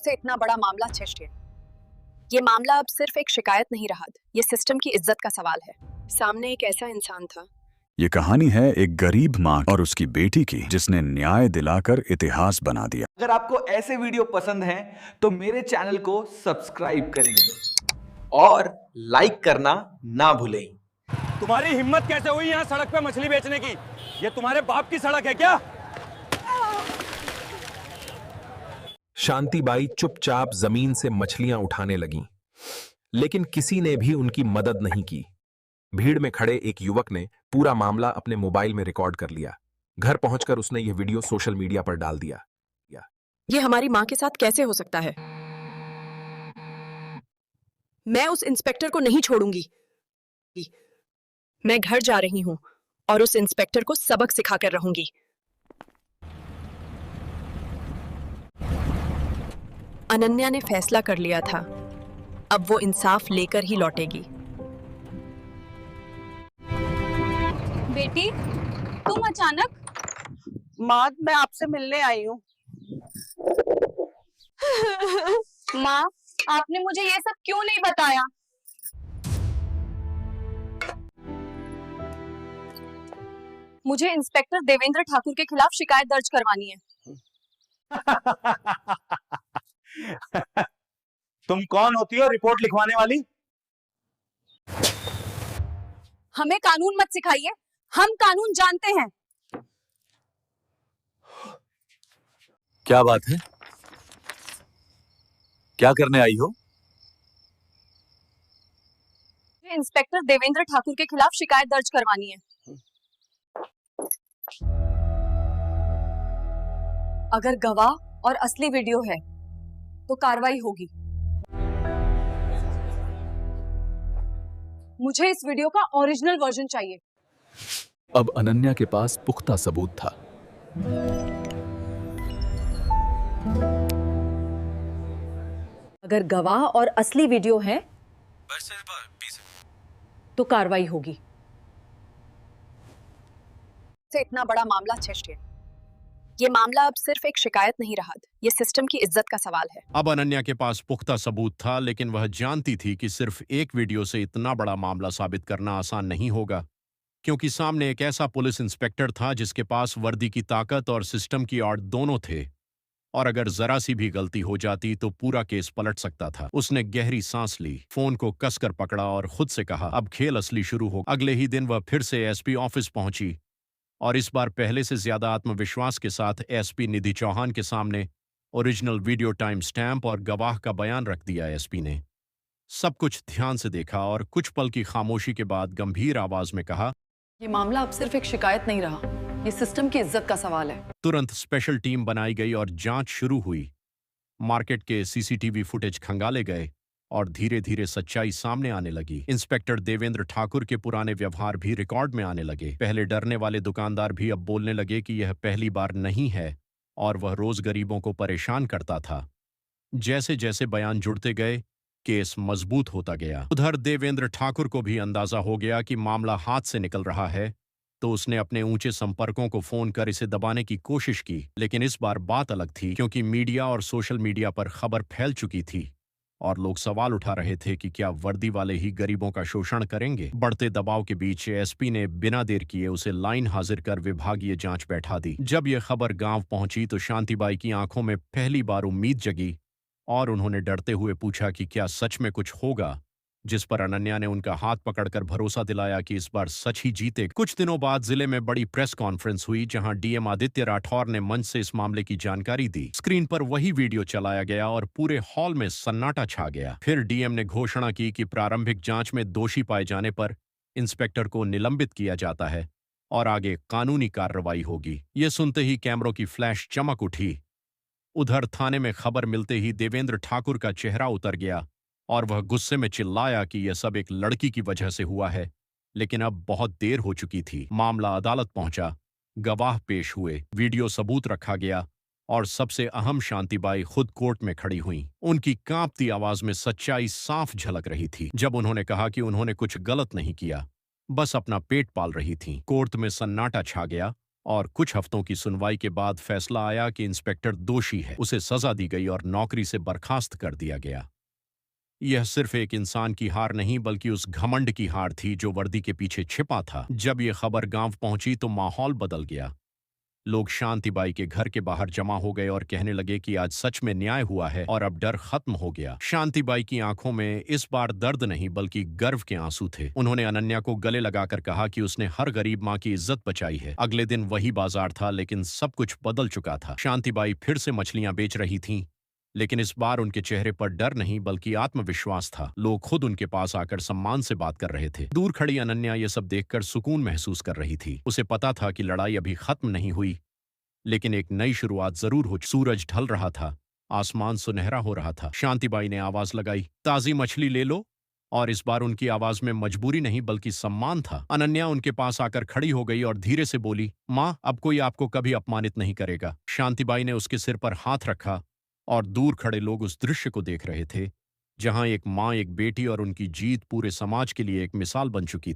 से इतना बड़ा मामला छिड़। ये मामला अब सिर्फ एक शिकायत नहीं रहा, ये सिस्टम की इज्जत का सवाल है। सामने एक ऐसा इंसान था। ये कहानी है एक गरीब माँ और उसकी बेटी की, जिसने न्याय दिलाकर इतिहास बना दिया। अगर आपको ऐसे वीडियो पसंद हैं तो मेरे चैनल को सब्सक्राइब करें और लाइक करना ना भूलें। तुम्हारी हिम्मत कैसे हुई यहाँ सड़क पे मछली बेचने की? ये तुम्हारे बाप की सड़क है क्या? शांति बाई चुपचाप जमीन से मछलियां उठाने लगीं, लेकिन किसी ने भी उनकी मदद नहीं की। भीड़ में खड़े एक युवक ने पूरा मामला अपने मोबाइल में रिकॉर्ड कर लिया। घर पहुंचकर उसने यह वीडियो सोशल मीडिया पर डाल दिया। ये हमारी माँ के साथ कैसे हो सकता है? मैं उस इंस्पेक्टर को नहीं छोड़ूंगी। मैं घर जा रही हूँ और उस इंस्पेक्टर को सबक सिखाकर रहूंगी। अनन्या ने फैसला कर लिया था, अब वो इंसाफ लेकर ही लौटेगी। बेटी, तुम अचानक? माँ, मैं आपसे मिलने आई हूँ। माँ, आपने मुझे ये सब क्यों नहीं बताया? मुझे इंस्पेक्टर देवेंद्र ठाकुर के खिलाफ शिकायत दर्ज करवानी है। तुम कौन होती हो रिपोर्ट लिखवाने वाली? हमें कानून मत सिखाइए, हम कानून जानते हैं। क्या बात है? क्या करने आई हो? इंस्पेक्टर देवेंद्र ठाकुर के खिलाफ शिकायत दर्ज करवानी है। अगर गवाह और असली वीडियो है तो कार्रवाई होगी। मुझे इस वीडियो का ओरिजिनल वर्जन चाहिए। अब अनन्या के पास पुख्ता सबूत था। अगर गवाह और असली वीडियो है तो कार्रवाई होगी। से इतना बड़ा मामला छिड़। ये मामला अब सिर्फ एक शिकायत नहीं रहा, ये सिस्टम की इज्जत का सवाल है। अब अनन्या के पास पुख्ता सबूत था, लेकिन वह जानती थी कि सिर्फ एक वीडियो से इतना बड़ा मामला साबित करना आसान नहीं होगा, क्योंकि सामने एक ऐसा पुलिस इंस्पेक्टर था जिसके पास वर्दी की ताकत और सिस्टम की आड़ दोनों थे, और अगर जरा सी भी गलती हो जाती तो पूरा केस पलट सकता था। उसने गहरी सांस ली, फोन को कसकर पकड़ा और खुद से कहा, अब खेल असली शुरू हो। अगले ही दिन वह फिर से एसपी ऑफिस पहुंची और इस बार पहले से ज्यादा आत्मविश्वास के साथ एसपी निधि चौहान के सामने ओरिजिनल वीडियो टाइम स्टैंप और गवाह का बयान रख दिया। एसपी ने सब कुछ ध्यान से देखा और कुछ पल की खामोशी के बाद गंभीर आवाज में कहा, ये मामला अब सिर्फ एक शिकायत नहीं रहा, ये सिस्टम की इज्जत का सवाल है। तुरंत स्पेशल टीम बनाई गई और जांच शुरू हुई। मार्केट के सीसीटीवी फुटेज खंगाले गए और धीरे धीरे सच्चाई सामने आने लगी। इंस्पेक्टर देवेंद्र ठाकुर के पुराने व्यवहार भी रिकॉर्ड में आने लगे। पहले डरने वाले दुकानदार भी अब बोलने लगे कि यह पहली बार नहीं है और वह रोज गरीबों को परेशान करता था। जैसे जैसे बयान जुड़ते गए, केस मजबूत होता गया। उधर देवेंद्र ठाकुर को भी अंदाजा हो गया कि मामला हाथ से निकल रहा है, तो उसने अपने ऊंचे संपर्कों को फोन कर इसे दबाने की कोशिश की। लेकिन इस बार बात अलग थी, क्योंकि मीडिया और सोशल मीडिया पर खबर फैल चुकी थी और लोग सवाल उठा रहे थे कि क्या वर्दी वाले ही गरीबों का शोषण करेंगे। बढ़ते दबाव के बीच एसपी ने बिना देर किए उसे लाइन हाजिर कर विभागीय जांच बैठा दी। जब यह खबर गांव पहुंची तो शांतिबाई की आंखों में पहली बार उम्मीद जगी और उन्होंने डरते हुए पूछा कि क्या सच में कुछ होगा, जिस पर अनन्या ने उनका हाथ पकड़कर भरोसा दिलाया कि इस बार सच ही जीते। कुछ दिनों बाद जिले में बड़ी प्रेस कॉन्फ्रेंस हुई, जहां डीएम आदित्य राठौर ने मंच से इस मामले की जानकारी दी। स्क्रीन पर वही वीडियो चलाया गया और पूरे हॉल में सन्नाटा छा गया। फिर डीएम ने घोषणा की कि प्रारंभिक जांच में दोषी पाए जाने पर इंस्पेक्टर को निलंबित किया जाता है और आगे कानूनी कार्रवाई होगी। ये सुनते ही कैमरों की फ्लैश चमक उठी। उधर थाने में खबर मिलते ही देवेंद्र ठाकुर का चेहरा उतर गया और वह गुस्से में चिल्लाया कि यह सब एक लड़की की वजह से हुआ है। लेकिन अब बहुत देर हो चुकी थी। मामला अदालत पहुंचा, गवाह पेश हुए, वीडियो सबूत रखा गया और सबसे अहम शांतिबाई खुद कोर्ट में खड़ी हुई। उनकी कांपती आवाज में सच्चाई साफ झलक रही थी जब उन्होंने कहा कि उन्होंने कुछ गलत नहीं किया, बस अपना पेट पाल रही थीं। कोर्ट में सन्नाटा छा गया और कुछ हफ्तों की सुनवाई के बाद फैसला आया कि इंस्पेक्टर दोषी है। उसे सजा दी गई और नौकरी से बर्खास्त कर दिया गया। यह सिर्फ एक इंसान की हार नहीं बल्कि उस घमंड की हार थी जो वर्दी के पीछे छिपा था। जब यह खबर गांव पहुंची तो माहौल बदल गया। लोग शांतिबाई के घर के बाहर जमा हो गए और कहने लगे कि आज सच में न्याय हुआ है और अब डर खत्म हो गया। शांतिबाई की आंखों में इस बार दर्द नहीं बल्कि गर्व के आंसू थे। उन्होंने अनन्या को गले लगाकर कहा कि उसने हर गरीब मां की इज्जत बचाई है। अगले दिन वही बाजार था, लेकिन सब कुछ बदल चुका था। शांतिबाई फिर से मछलियां बेच रही थीं, लेकिन इस बार उनके चेहरे पर डर नहीं बल्कि आत्मविश्वास था। लोग खुद उनके पास आकर सम्मान से बात कर रहे थे। दूर खड़ी अनन्या ये सब देखकर सुकून महसूस कर रही थी। उसे पता था कि लड़ाई अभी खत्म नहीं हुई, लेकिन एक नई शुरुआत जरूर हो। सूरज ढल रहा था, आसमान सुनहरा हो रहा था। शांतिबाई ने आवाज लगाई, ताजी मछली ले लो। और इस बार उनकी आवाज में मजबूरी नहीं बल्कि सम्मान था। अनन्या उनके पास आकर खड़ी हो गई और धीरे से बोली, माँ, अब कोई आपको कभी अपमानित नहीं करेगा। शांतिबाई ने उसके सिर पर हाथ रखा और दूर खड़े लोग उस दृश्य को देख रहे थे, जहां एक माँ, एक बेटी और उनकी जीत पूरे समाज के लिए एक मिसाल बन चुकी थी।